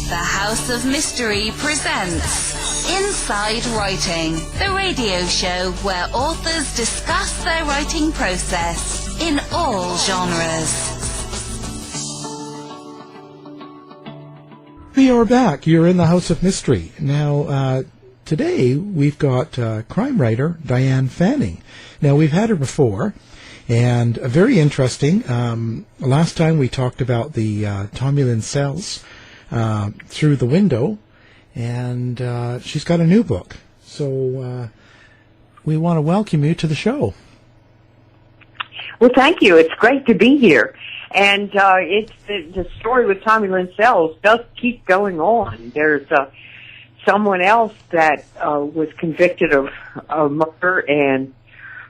The House of Mystery presents Inside Writing, the radio show where authors discuss their writing process in all genres. We are back. You're in the House of Mystery. Now, today we've got crime writer Diane Fanning. Now, we've had her before, and very interesting. Last time we talked about the Tommy Lynn cells through the window, and she's got a new book. So we want to welcome you to the show. Well, thank you. It's great to be here. And it's the story with Tommy Lynn cells does keep going on. There's someone else that was convicted of murder, and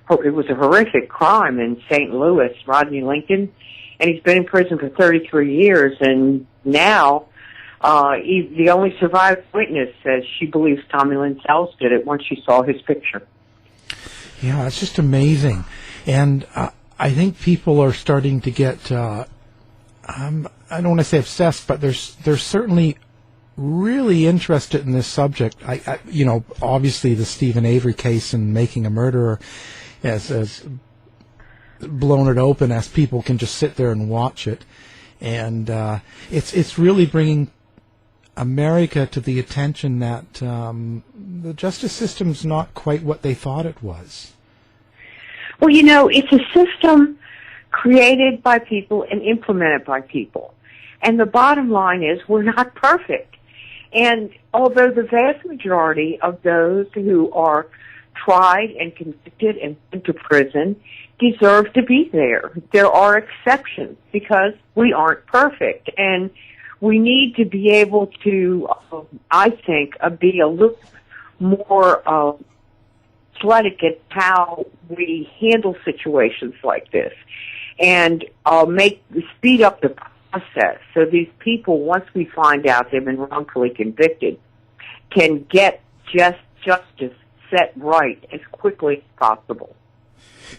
it was a horrific crime in St. Louis, Rodney Lincoln, and he's been in prison for 33 years, and now the only surviving witness says she believes Tommy Lynn cells did it once she saw his picture. Yeah, it's just amazing. And I think people are starting to get, I don't want to say obsessed, but they're certainly really interested in this subject. Obviously the Stephen Avery case and Making a Murderer has blown it open as people can just sit there and watch it. And it's really bringing America to the attention that the justice system's not quite what they thought it was. Well, it's a system created by people and implemented by people. And the bottom line is we're not perfect. And although the vast majority of those who are tried and convicted and sent to prison deserve to be there, there are exceptions because we aren't perfect. And we need to be able to, I think, be a little more athletic at how we handle situations like this, and speed up the process so these people, once we find out they've been wrongfully convicted, can get justice set right as quickly as possible.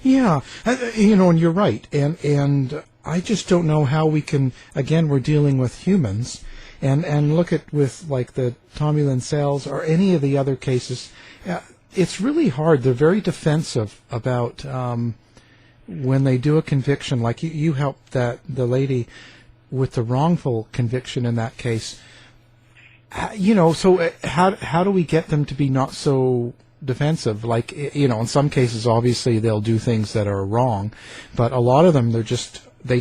Yeah, and you're right, and I just don't know how we can. Again, we're dealing with humans, and look at with like the Tommy Lynn cells or any of the other cases. It's really hard. They're very defensive about when they do a conviction. Like you helped the lady with the wrongful conviction in that case. So how do we get them to be not so defensive? Like, in some cases, obviously they'll do things that are wrong, but a lot of them they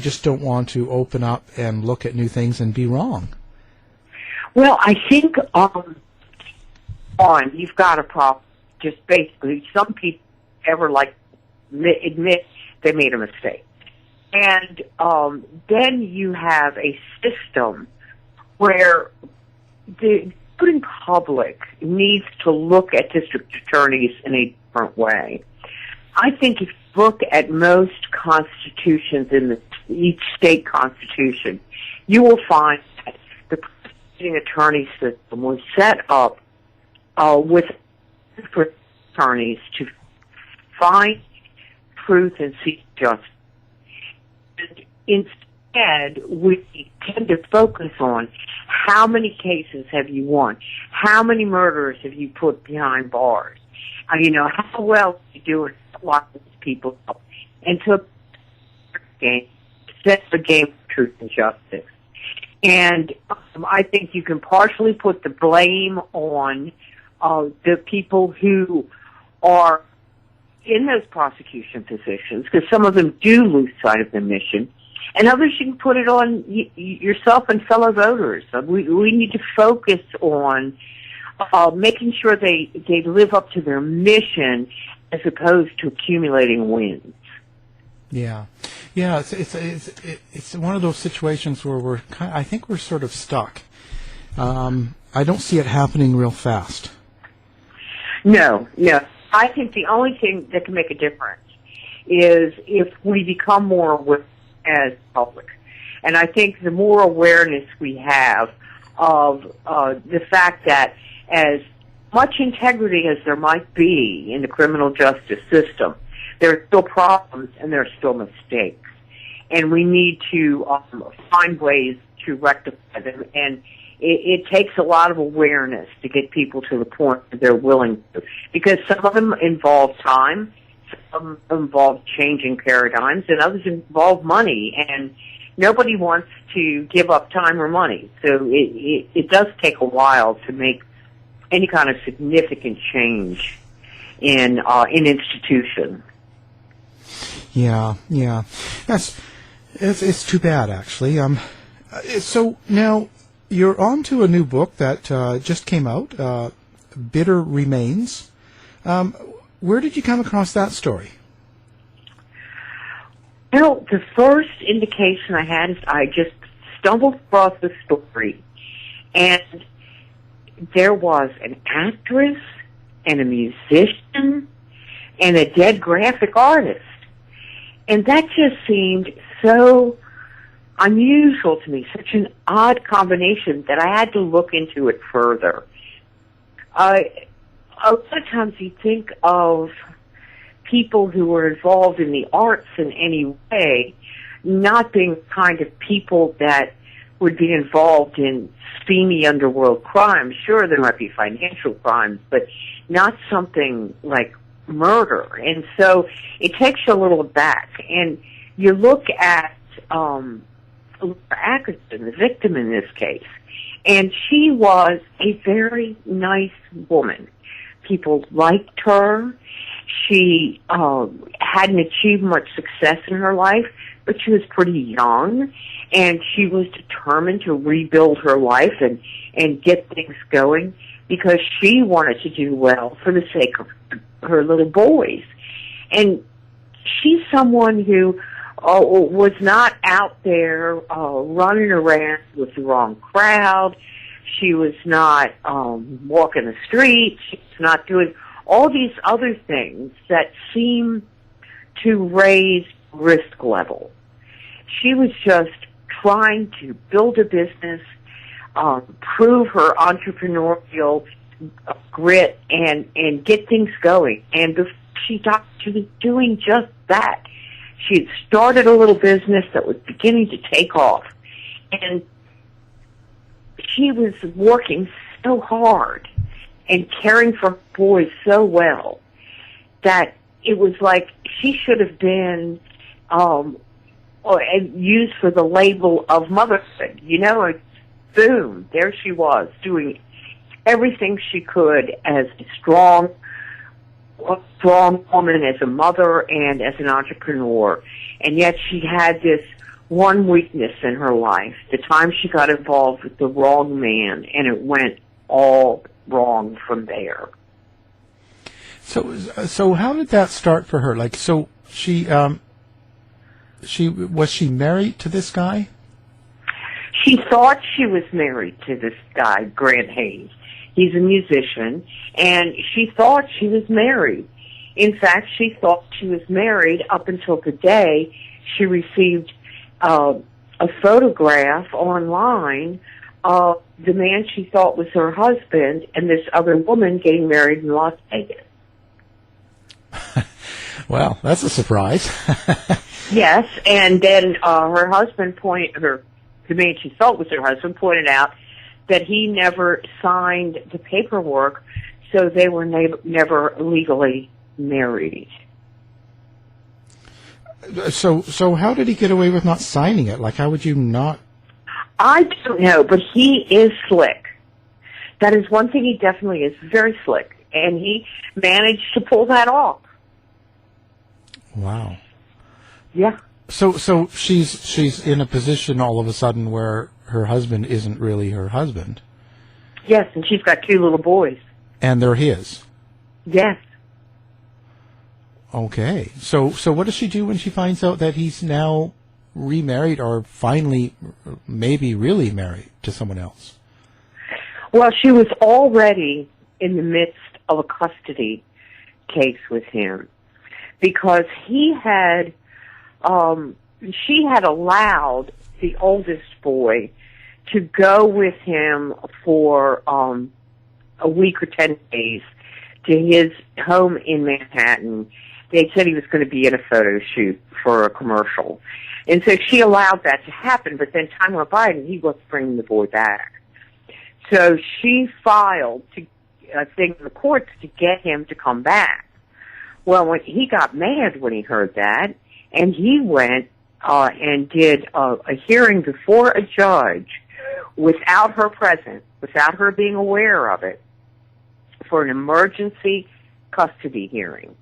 just don't want to open up and look at new things and be wrong. Well, I think you've got a problem. Just basically, some people admit they made a mistake. And then you have a system where the public needs to look at district attorneys in a different way. I think if you look at most constitutions in each state constitution, you will find that the prosecuting attorney system was set up with for attorneys to find truth and seek justice. And instead, we tend to focus on how many cases have you won, how many murderers have you put behind bars, how well are you doing locking these people up. And so that's the game of truth and justice. And I think you can partially put the blame on the people who are in those prosecution positions, because some of them do lose sight of their mission, and others you can put it on yourself and fellow voters. We need to focus on making sure they live up to their mission as opposed to accumulating wins. Yeah. It's one of those situations where I think we're sort of stuck. I don't see it happening real fast. No. I think the only thing that can make a difference is if we become more aware as public. And I think the more awareness we have of the fact that as much integrity as there might be in the criminal justice system, there are still problems and there are still mistakes. And we need to find ways to rectify them. And it takes a lot of awareness to get people to the point that they're willing to, because some of them involve time, some involve changing paradigms, and others involve money, and nobody wants to give up time or money. So it does take a while to make any kind of significant change in an institution. Yeah. It's too bad, actually. So now you're on to a new book that just came out, Bitter Remains. Where did you come across that story? Well, the first indication I had is I just stumbled across the story, and there was an actress and a musician and a dead graphic artist. And that just seemed so unusual to me, such an odd combination that I had to look into it further. A lot of times you think of people who were involved in the arts in any way not being kind of people that would be involved in steamy underworld crimes. Sure, there might be financial crimes, but not something like murder. And so it takes you a little back. And you look at Laura Ackerson, the victim in this case, and she was a very nice woman. People liked her. She hadn't achieved much success in her life, but she was pretty young, and she was determined to rebuild her life and get things going because she wanted to do well for the sake of her little boys. And she's someone who was not out there running around with the wrong crowd. She was not walking the streets. She was not doing all these other things that seem to raise risk level. She was just trying to build a business, prove her entrepreneurial grit, and get things going. And before she thought she was doing just that. She had started a little business that was beginning to take off. And she was working so hard and caring for her boys so well that it was like she should have been used for the label of motherhood. You know, boom, there she was doing everything she could as a strong woman, as a mother and as an entrepreneur. And yet she had this one weakness in her life, the time she got involved with the wrong man, and it went all wrong from there. So how did that start for her? Like, so she was she married to this guy? She thought she was married to this guy, Grant Hayes. He's a musician, and she thought she was married. In fact, she thought she was married up until the day she received a photograph online of the man she thought was her husband and this other woman getting married in Las Vegas. Well, that's a surprise. Yes, and then her husband the man she thought was her husband, pointed out that he never signed the paperwork, so they were never legally married. So how did he get away with not signing it? Like, how would you not? I don't know, but he is slick. That is one thing he definitely is, very slick, and he managed to pull that off. Wow. Yeah. So she's in a position all of a sudden where her husband isn't really her husband. Yes, and she's got 2 little boys. And they're his. Yes. Okay. So what does she do when she finds out that he's now remarried, or finally maybe really married to someone else? Well, she was already in the midst of a custody case with him because she had allowed the oldest boy to go with him for a week or 10 days to his home in Manhattan. They said he was going to be in a photo shoot for a commercial. And so she allowed that to happen, but then time went by and he wasn't bringing the boy back. So she filed a thing in the courts to get him to come back. Well, when he got mad when he heard that, and he went and did a hearing before a judge without her present, without her being aware of it, for an emergency custody hearing.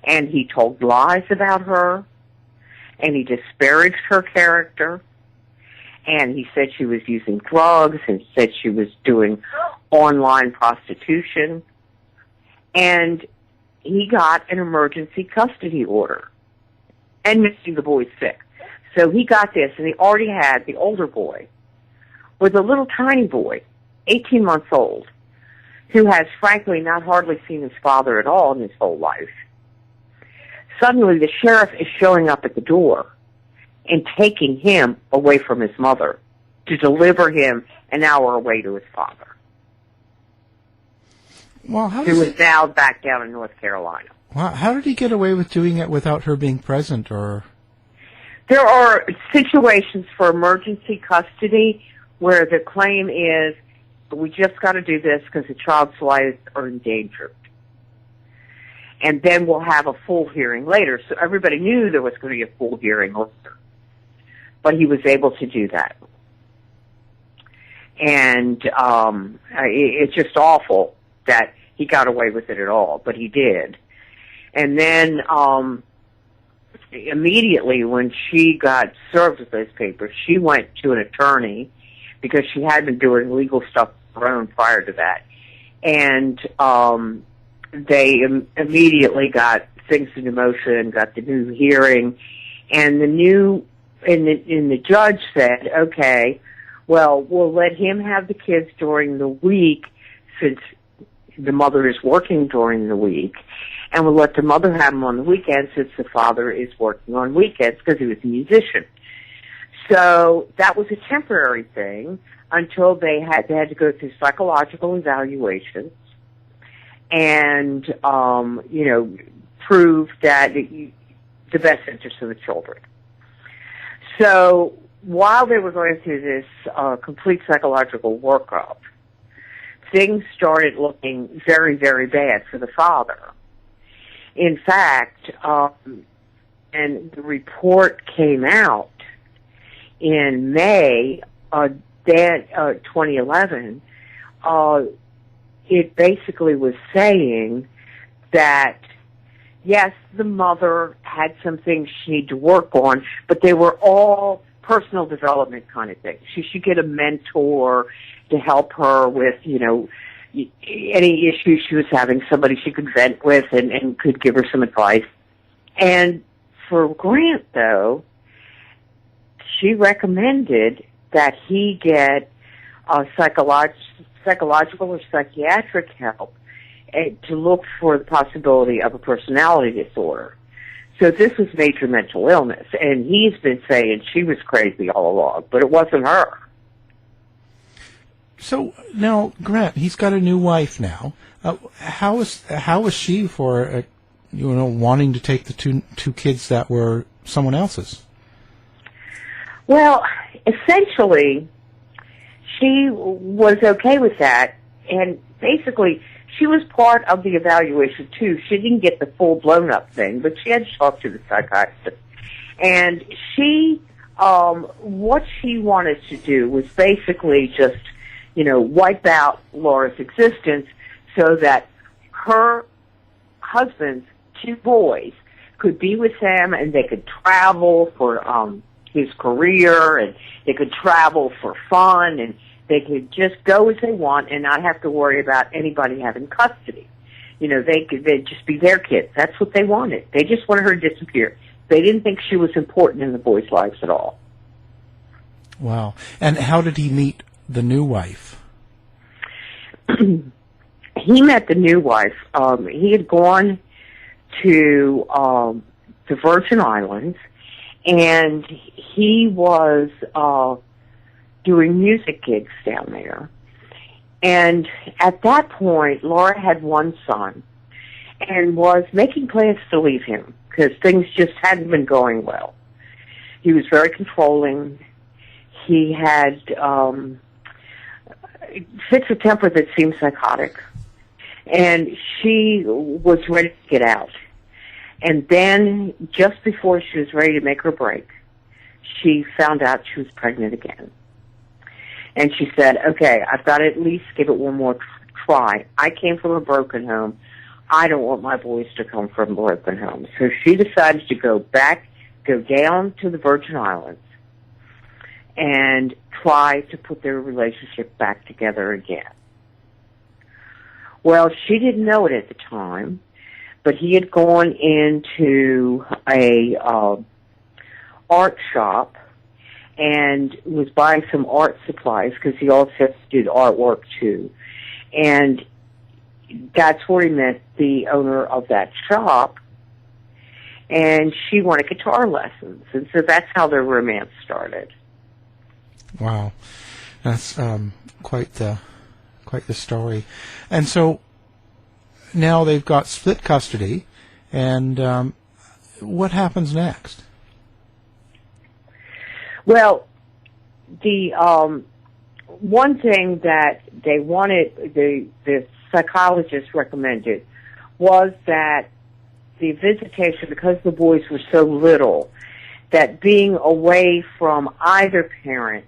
And he told lies about her, and he disparaged her character, and he said she was using drugs, and said she was doing online prostitution, and he got an emergency custody order, and missing the boy's sick. So he got this, and he already had the older boy with a little tiny boy, 18 months old, who has frankly not hardly seen his father at all in his whole life. Suddenly the sheriff is showing up at the door and taking him away from his mother to deliver him an hour away to his father, Well, who is now back down in North Carolina. how did he get away with doing it without her being present? Or There are situations for emergency custody where the claim is, we just got to do this because the child's lives are endangered. And then we'll have a full hearing later. So everybody knew there was going to be a full hearing later. But he was able to do that. And it's just awful that he got away with it at all, but he did. And then immediately when she got served with those papers, she went to an attorney because she had been doing legal stuff of her own prior to that. And they immediately got things into motion, got the new hearing, and the judge said, okay, well, we'll let him have the kids during the week since the mother is working during the week, and we'll let the mother have them on the weekends since the father is working on weekends because he was a musician. So that was a temporary thing until they had to go through psychological evaluations and, prove that the best interest of the children. So while they were going through this complete psychological workup, things started looking very, very bad for the father. In fact, and the report came out in May 2011, it basically was saying that, yes, the mother had some things she needed to work on, but they were all personal development kind of things. She should get a mentor to help her with, any issues she was having, somebody she could vent with and could give her some advice. And for Grant, though, she recommended that he get psychological or psychiatric help to look for the possibility of a personality disorder. So this was major mental illness, and he's been saying she was crazy all along, but it wasn't her. so now, Grant, he's got a new wife now. How is she for wanting to take the two kids that were someone else's? Well, essentially, she was okay with that, and basically, she was part of the evaluation, too. She didn't get the full blown-up thing, but she had to talk to the psychiatrist. And she, what she wanted to do was basically just, wipe out Laura's existence so that her husband's two boys could be with him and they could travel for his career, and they could travel for fun, and they could just go as they want and not have to worry about anybody having custody. They'd just be their kids. That's what they wanted. They just wanted her to disappear. They didn't think she was important in the boys' lives at all. Wow. And how did he meet the new wife? He met the new wife. He had gone to the Virgin Islands, and he was doing music gigs down there. And at that point, Laura had one son and was making plans to leave him because things just hadn't been going well. He was very controlling. He had fits a temper that seemed psychotic. And she was ready to get out. And then, just before she was ready to make her break, she found out she was pregnant again. And she said, okay, I've got to at least give it one more try. I came from a broken home. I don't want my boys to come from broken homes. So she decided to go down to the Virgin Islands and try to put their relationship back together again. Well, she didn't know it at the time, but he had gone into a art shop and was buying some art supplies because he also did artwork too. And that's where he met the owner of that shop, and she wanted guitar lessons. And so that's how their romance started. Wow. That's quite the story. And so now they've got split custody, and what happens next? Well, the one thing that they wanted, the psychologist recommended, was that the visitation, because the boys were so little, that being away from either parent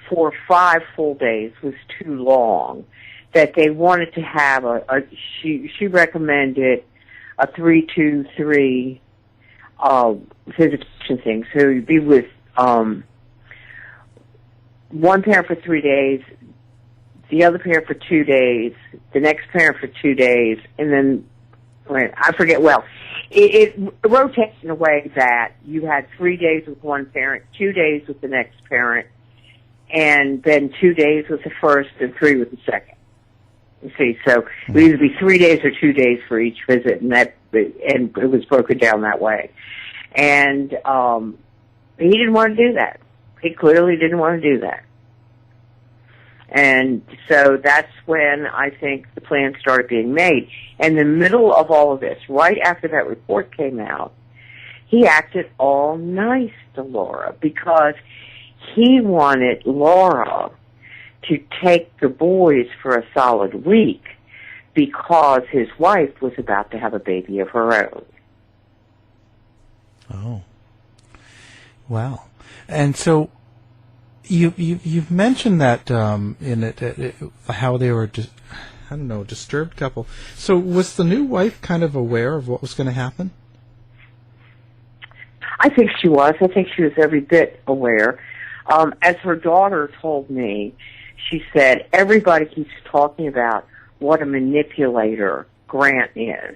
for 5 full days was too long, that they wanted to have she recommended a 3-2-3 visitation thing. So you'd be with one parent for 3 days, the other parent for 2 days, the next parent for 2 days, and then, I forget, well, it rotates in a way that you had 3 days with one parent, 2 days with the next parent, and then 2 days with the first and 3 with the second. You see, so it would either be 3 days or 2 days for each visit, and it was broken down that way. And he didn't want to do that. He clearly didn't want to do that. And so that's when I think the plan started being made. In the middle of all of this, right after that report came out, he acted all nice to Laura because he wanted Laura to take the boys for a solid week because his wife was about to have a baby of her own. Oh. Wow. And so you've mentioned that in it how they were just, I don't know, disturbed couple. So was the new wife kind of aware of what was going to happen? I think she was. I think she was every bit aware. As her daughter told me, she said, everybody keeps talking about what a manipulator Grant is.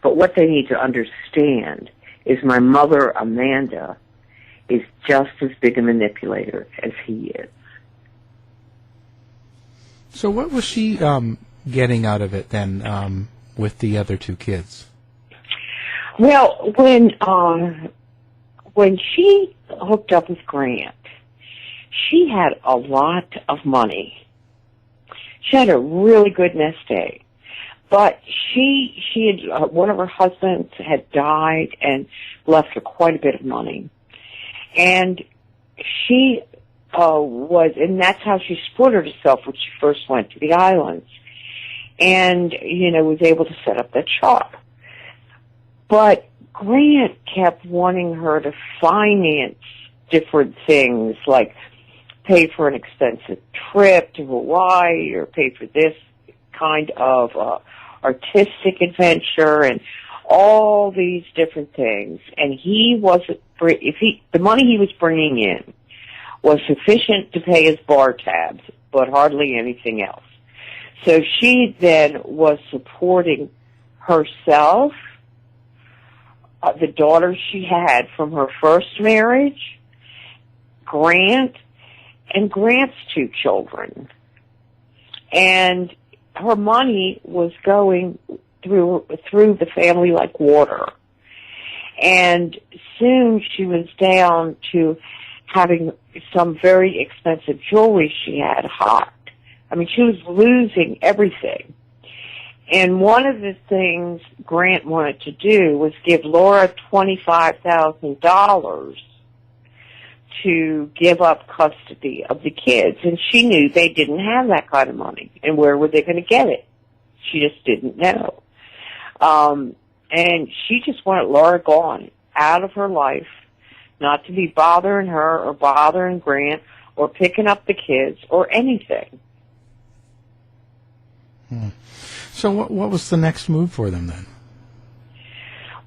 But what they need to understand is my mother, Amanda, is just as big a manipulator as he is. So what was she getting out of it then with the other two kids? Well, when she hooked up with Grant, she had a lot of money. She had a really good nest egg. But she had, one of her husbands had died and left her quite a bit of money. And she and that's how she supported herself when she first went to the islands. And, was able to set up that shop. But Grant kept wanting her to finance different things, like pay for an expensive trip to Hawaii or pay for this kind of artistic adventure and all these different things. And the money he was bringing in was sufficient to pay his bar tabs, but hardly anything else. So she then was supporting herself, the daughter she had from her first marriage, Grant, and Grant's 2 children. And her money was going through the family like water. And soon she was down to having some very expensive jewelry she had hot. I mean, she was losing everything. And one of the things Grant wanted to do was give Laura $25,000 to give up custody of the kids, and she knew they didn't have that kind of money, and where were they going to get it? She just didn't know. And she just wanted Laura gone out of her life, not to be bothering her or bothering Grant or picking up the kids or anything. So what was the next move for them then?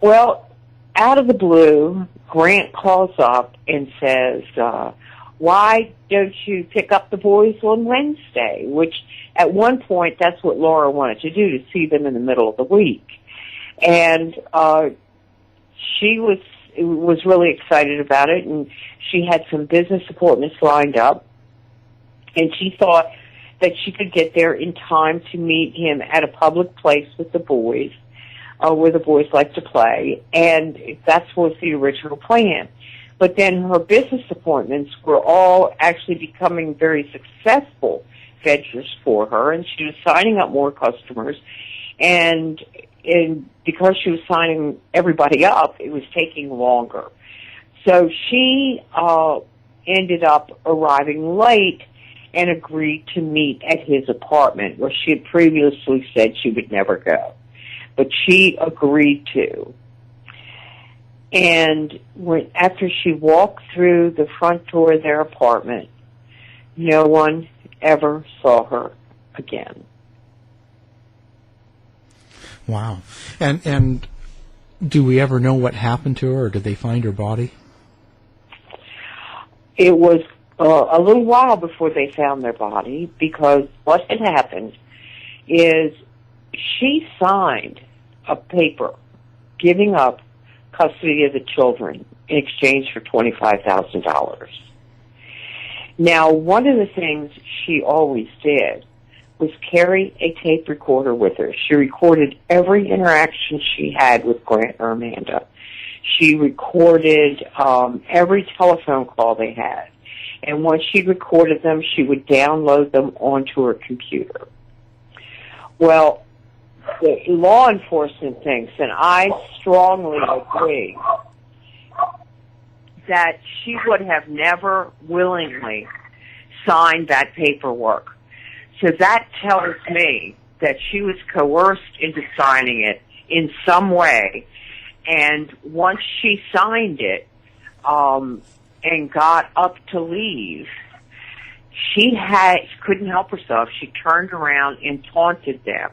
Well, out of the blue, Grant calls up and says, why don't you pick up the boys on Wednesday? Which, at one point, that's what Laura wanted to do, to see them in the middle of the week. And she was really excited about it, and she had some business appointments lined up, and she thought that she could get there in time to meet him at a public place with the boys, where the boys like to play, and that was the original plan. But then her business appointments were all actually becoming very successful ventures for her, and she was signing up more customers, and because she was signing everybody up, it was taking longer. So she ended up arriving late and agreed to meet at his apartment, where she had previously said she would never go. But she agreed to. And after she walked through the front door of their apartment, no one ever saw her again. Wow. And do we ever know what happened to her, or did they find her body? It was a little while before they found their body, because what had happened is she signed a paper giving up custody of the children in exchange for $25,000. Now, one of the things she always did was carry a tape recorder with her. She recorded every interaction she had with Grant or Amanda. She recorded every telephone call they had. And once she recorded them, she would download them onto her computer. Well, the law enforcement thinks, and I strongly agree, that she would have never willingly signed that paperwork. So that tells me that she was coerced into signing it in some way. And once she signed it and got up to leave, she couldn't help herself. She turned around and taunted them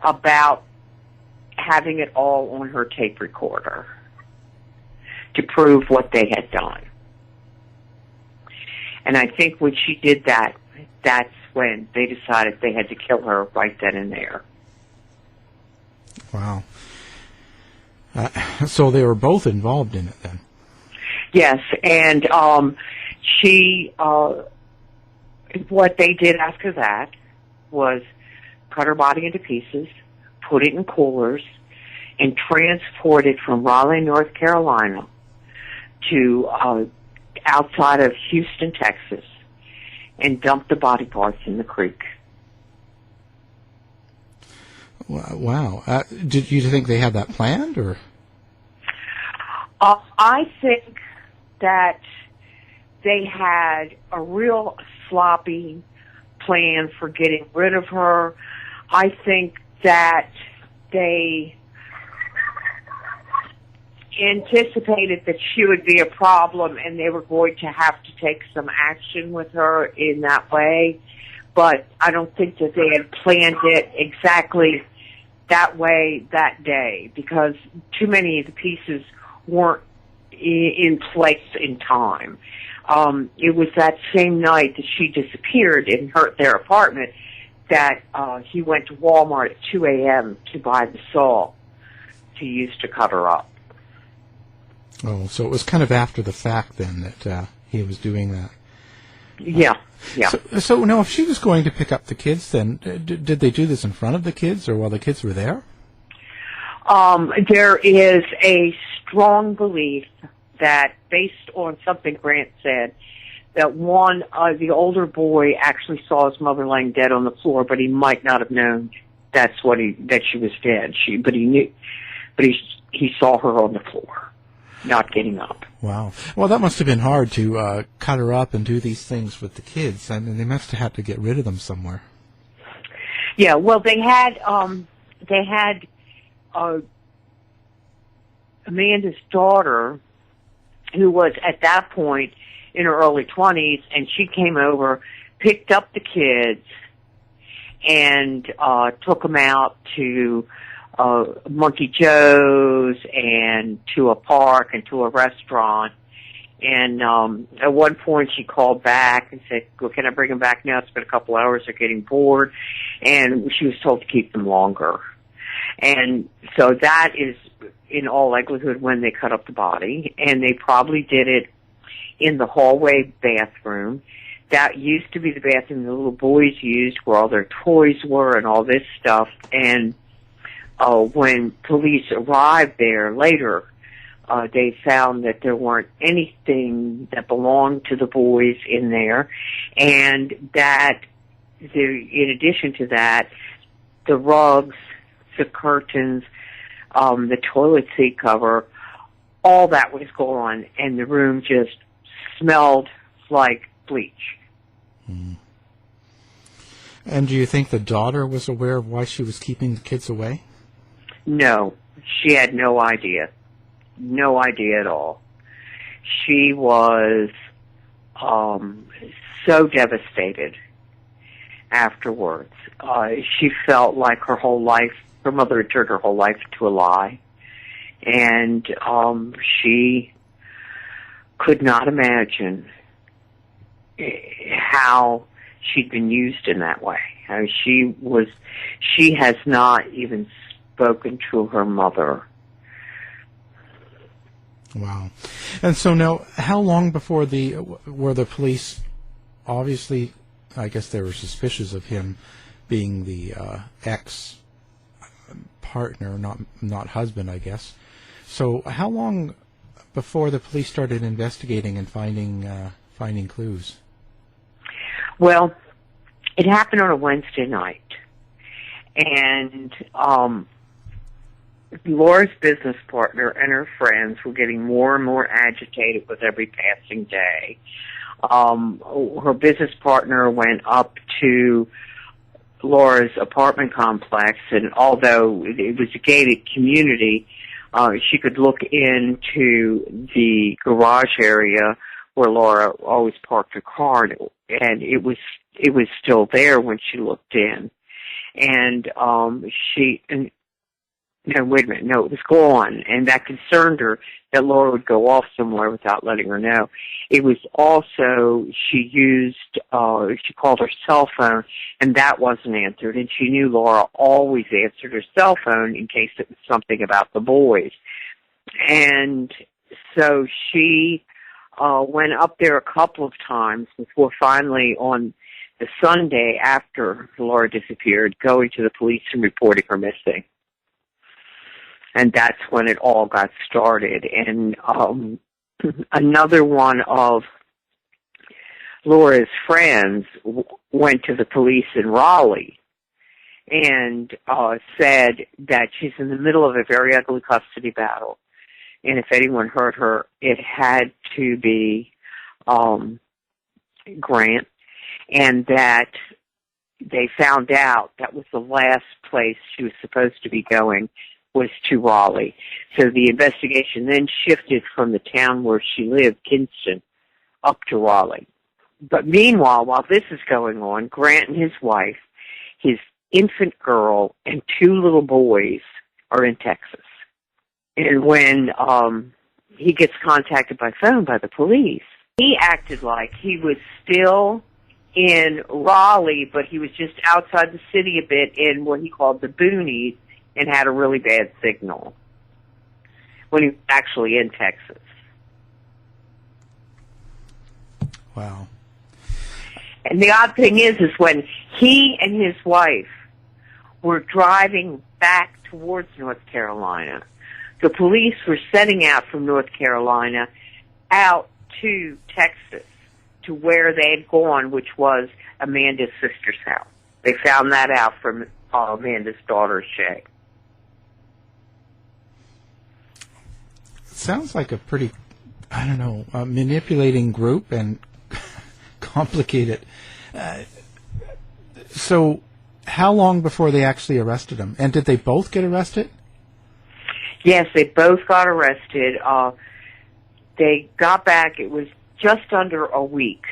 about having it all on her tape recorder to prove what they had done. And I think when she did that, that's when they decided they had to kill her right then and there. Wow. So they were both involved in it then? Yes, and what they did after that was cut her body into pieces, put it in coolers, and transport it from Raleigh, North Carolina to outside of Houston, Texas, and dump the body parts in the creek. Wow. Did you think they had that planned, or? I think that they had a real sloppy plan for getting rid of her. I think that they anticipated that she would be a problem and they were going to have to take some action with her in that way. But I don't think that they had planned it exactly that way that day, because too many of the pieces weren't in place in time. It was that same night that she disappeared in their apartment that he went to Walmart at 2 a.m. to buy the saw to use to cut her up. Oh, so it was kind of after the fact then that he was doing that. Yeah. So now, if she was going to pick up the kids, then did they do this in front of the kids or while the kids were there? There is a strong belief that, based on something Grant said, that the older boy actually saw his mother laying dead on the floor, but he might not have known that she was dead. He saw her on the floor. not getting up. Wow. Well, that must have been hard to cut her up and do these things with the kids. I mean, they must have had to get rid of them somewhere. Yeah, well, they had Amanda's daughter, who was at that point in her early 20s, and she came over, picked up the kids, and took them out to Monkey Joe's and to a park and to a restaurant. And at one point she called back and said, well, can I bring them back now? It's been a couple hours. They're getting bored. And she was told to keep them longer. And so that is, in all likelihood, when they cut up the body. And they probably did it in the hallway bathroom. That used to be the bathroom the little boys used, where all their toys were and all this stuff. And when police arrived there later, they found that there weren't anything that belonged to the boys in there, and that in addition to that, the rugs, the curtains, the toilet seat cover, all that was gone, and the room just smelled like bleach. Mm. And do you think the daughter was aware of why she was keeping the kids away? No, she had no idea. No idea at all. She was so devastated afterwards. She felt like her whole life, her mother had turned her whole life into a lie. And she could not imagine how she'd been used in that way. She has not even spoken to her mother. Wow. And so now, how long before were the police, obviously, I guess they were suspicious of him being the ex-partner, not husband, I guess. So how long before the police started investigating and finding clues? Well, it happened on a Wednesday night. And Laura's business partner and her friends were getting more and more agitated with every passing day. Her business partner went up to Laura's apartment complex, and although it was a gated community, she could look into the garage area where Laura always parked her car, and it was still there when she looked in. And no, wait a minute, no, it was gone, and that concerned her that Laura would go off somewhere without letting her know. It was also, she called her cell phone, and that wasn't answered, and she knew Laura always answered her cell phone in case it was something about the boys. And so she went up there a couple of times before finally on the Sunday after Laura disappeared, going to the police and reporting her missing. And that's when it all got started. And another one of Laura's friends went to the police in Raleigh and said that she's in the middle of a very ugly custody battle. And if anyone hurt her, it had to be Grant. And that they found out that was the last place she was supposed to be going, was to Raleigh. So the investigation then shifted from the town where she lived, Kinston, up to Raleigh. But meanwhile, while this is going on, Grant and his wife, his infant girl, and 2 little boys are in Texas. And when he gets contacted by phone by the police, he acted like he was still in Raleigh, but he was just outside the city a bit in what he called the boonies, and had a really bad signal when he was actually in Texas. Wow. And the odd thing is when he and his wife were driving back towards North Carolina, the police were setting out from North Carolina out to Texas to where they had gone, which was Amanda's sister's house. They found that out from Amanda's daughter, Shay. sounds like a pretty, I don't know, manipulating group and complicated. So how long before they actually arrested him? And did they both get arrested? Yes, they both got arrested. They got back, it was just under a week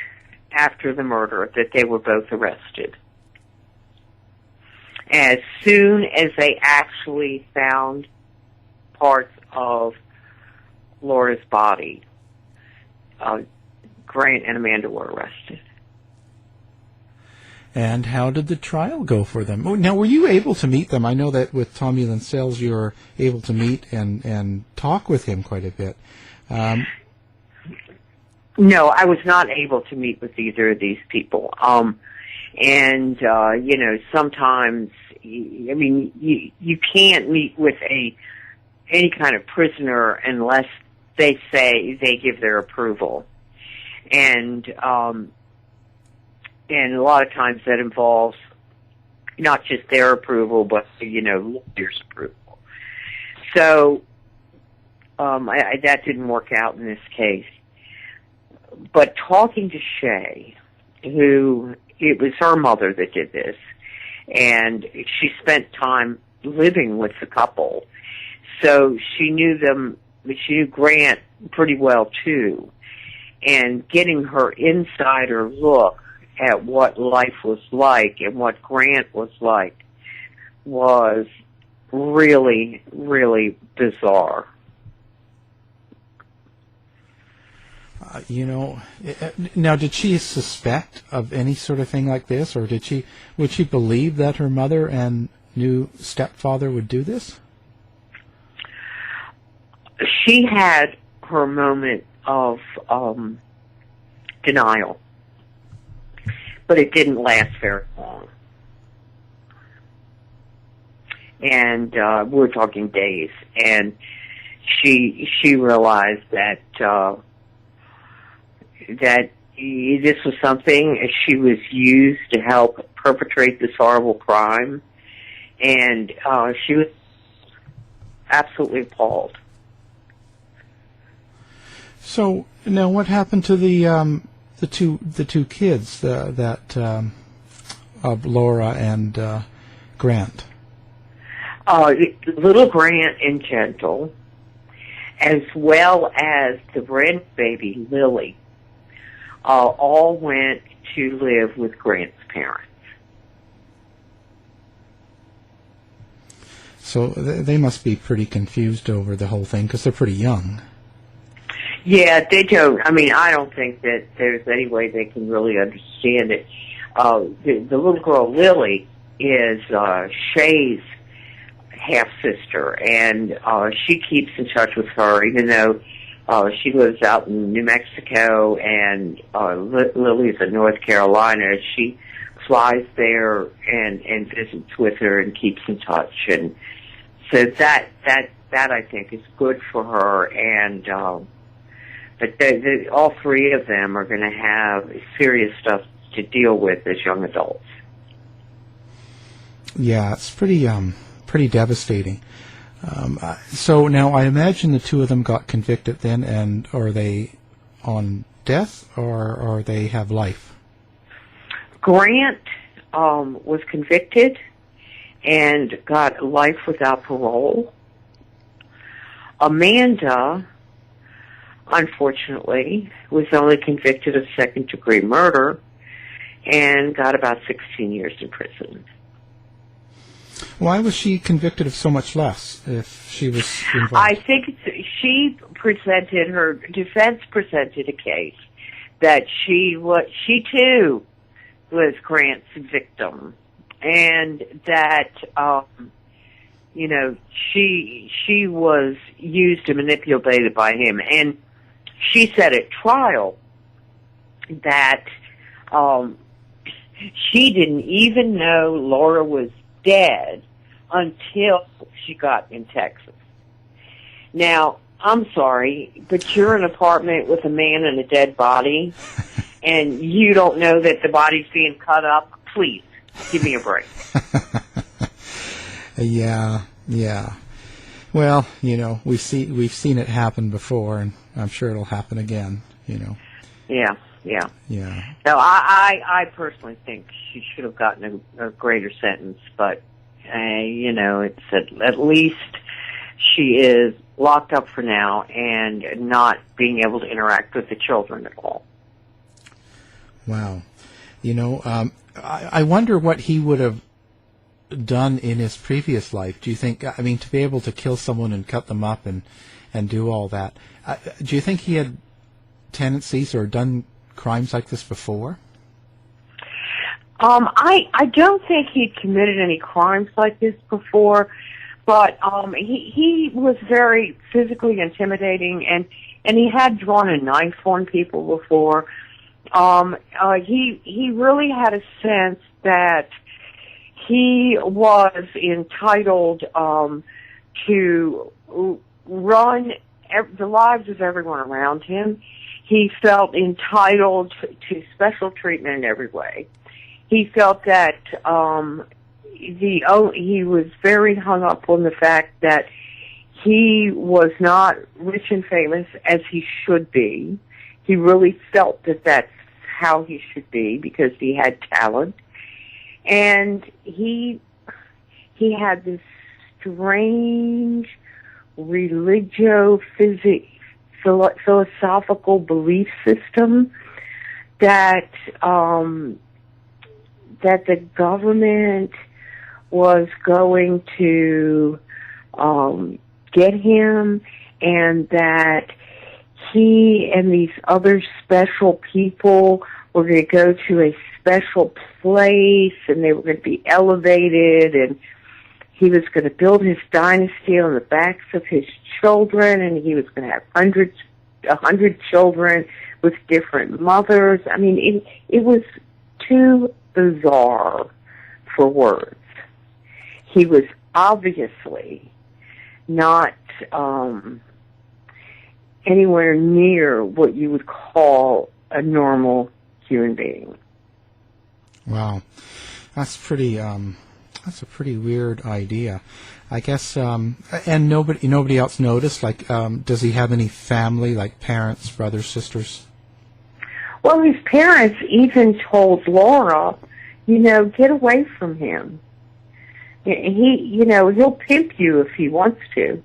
after the murder that they were both arrested. As soon as they actually found parts of Laura's body, Grant and Amanda were arrested. And how did the trial go for them? Now, were you able to meet them? I know that with Tommy Linsels, you were able to meet and talk with him quite a bit. No, I was not able to meet with either of these people. Sometimes, you can't meet with any kind of prisoner unless they say they give their approval. And a lot of times that involves not just their approval, but, lawyers' approval. So, that didn't work out in this case. But talking to Shay, who, it was her mother that did this, and she spent time living with the couple, so she knew Grant pretty well too, and getting her insider look at what life was like and what Grant was like was really, really bizarre. Now, did she suspect of any sort of thing like this, or would she believe that her mother and new stepfather would do this? She had her moment of denial, but it didn't last very long. And we're talking days, and she realized that this was something, she was used to help perpetrate this horrible crime, and she was absolutely appalled. So now, what happened to the two kids of Laura and Grant? Little Grant and Gentle, as well as the grandbaby Lily, all went to live with Grant's parents. So they must be pretty confused over the whole thing because they're pretty young. Yeah, they don't. I don't think that there's any way they can really understand it. The little girl Lily is Shay's half-sister, and she keeps in touch with her, even though she lives out in New Mexico, and Lily's in North Carolina. She flies there and visits with her and keeps in touch, and so that I think is good for her. And but all three of them are going to have serious stuff to deal with as young adults. Yeah, it's pretty devastating. So now I imagine the two of them got convicted then, and are they on death or they have life? Grant was convicted and got life without parole. Amanda, unfortunately, was only convicted of second-degree murder and got about 16 years in prison. Why was she convicted of so much less if she was involved? I think her defense presented a case that she too was Grant's victim, and that she was used and manipulated by him. And she said at trial that she didn't even know Laura was dead until she got in Texas. Now, I'm sorry, but you're in an apartment with a man and a dead body, and you don't know that the body's being cut up? Please, give me a break. Yeah. Well, we've seen it happen before, and I'm sure it'll happen again. Yeah. Yeah. So I personally think she should have gotten a greater sentence, but it's at least she is locked up for now and not being able to interact with the children at all. Wow. I wonder what he would have done in his previous life. Do you think, to be able to kill someone and cut them up and do all that, do you think he had tendencies or done crimes like this before? I don't think he'd committed any crimes like this before, but he was very physically intimidating, and he had drawn a knife on people before. He really had a sense that he was entitled to run the lives of everyone around him. He felt entitled to special treatment in every way. He felt that he was very hung up on the fact that he was not rich and famous as he should be. He really felt that that's how he should be because he had talent. And he had this strange philosophical belief system that the government was going to get him, and that he and these other special people were going to go to a special place, and they were going to be elevated, and he was going to build his dynasty on the backs of his children, and he was going to have 100 children with different mothers. It was too bizarre for words. He was obviously not anywhere near what you would call a normal human being. Wow, that's a pretty weird idea, I guess. And nobody else noticed. Like, does he have any family, like parents, brothers, sisters? Well, his parents even told Laura, get away from him. He'll pimp you if he wants to.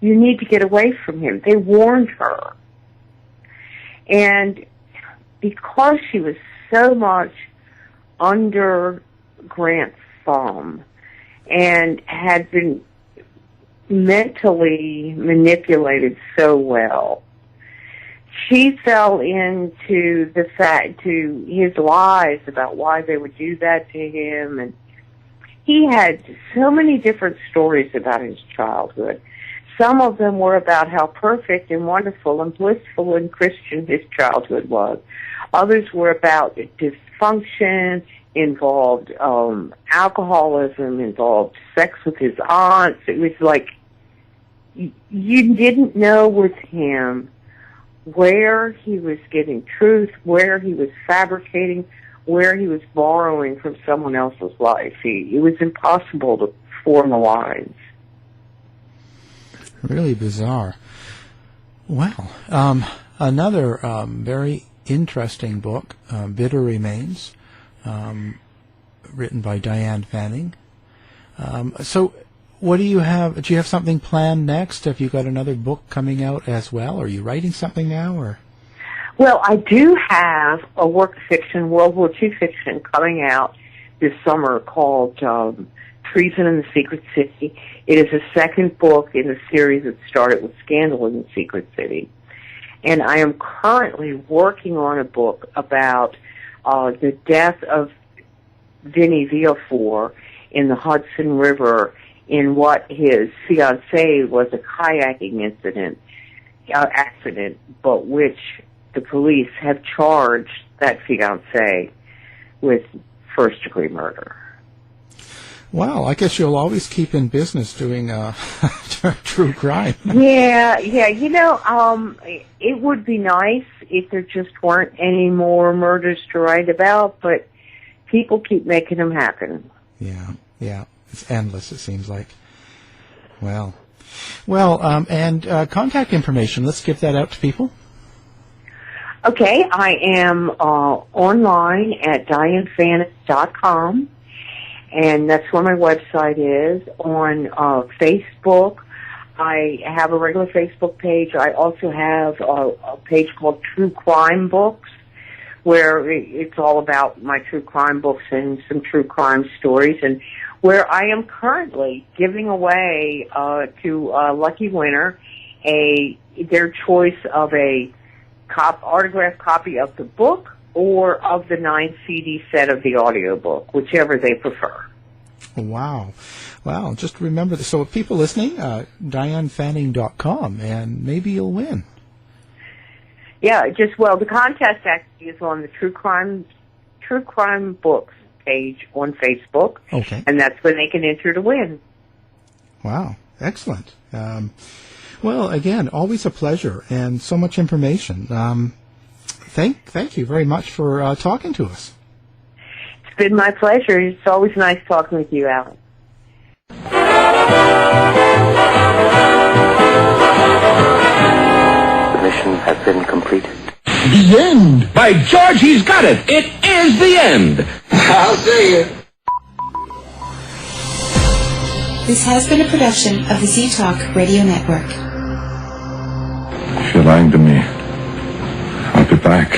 You need to get away from him. They warned her. And because she was so much under Grant's thumb and had been mentally manipulated so well, she fell into to his lies about why they would do that to him, and he had so many different stories about his childhood. Some of them were about how perfect and wonderful and blissful and Christian his childhood was. Others were about dysfunction, involved alcoholism, involved sex with his aunts. It was like you didn't know with him where he was getting truth, where he was fabricating, where he was borrowing from someone else's life. It was impossible to form the lines. Really bizarre. Well, another very interesting book, Bitter Remains, written by Diane Fanning. So what do you have? Do you have something planned next? Have you got another book coming out as well? Are you writing something now? Or? Well, I do have a work of fiction, World War II fiction, coming out this summer called Treason in the Secret City. It is a second book in the series that started with Scandal in the Secret City. And I am currently working on a book about the death of Vinnie Viafor in the Hudson River in what his fiancée was a kayaking accident, but which the police have charged that fiancée with first-degree murder. Wow, I guess you'll always keep in business doing true crime. Yeah. It would be nice if there just weren't any more murders to write about, but people keep making them happen. Yeah. It's endless, it seems like. Well, Well, and contact information, let's give that out to people. Okay, I am online at dianefannis.com, and that's where my website is. On Facebook, I have a regular Facebook page. I also have a page called True Crime Books, where it's all about my true crime books and some true crime stories, and where I am currently giving away to a lucky winner their choice of a autographed copy of the book or of the 9 CD set of the audiobook, whichever they prefer. Wow. Wow. Just remember this. So if people listening, DianeFanning.com, and maybe you'll win. Yeah, the contest actually is on the True Crime Books page on Facebook. Okay. And that's when they can enter to win. Wow. Excellent. Well, again, always a pleasure and so much information. Thank you very much for talking to us. It's been my pleasure. It's always nice talking with you, Alan. The mission has been completed. The end! By George, he's got it! It is the end! I'll say it. This has been a production of the Z-Talk Radio Network. If you're lying to me, I'll be back.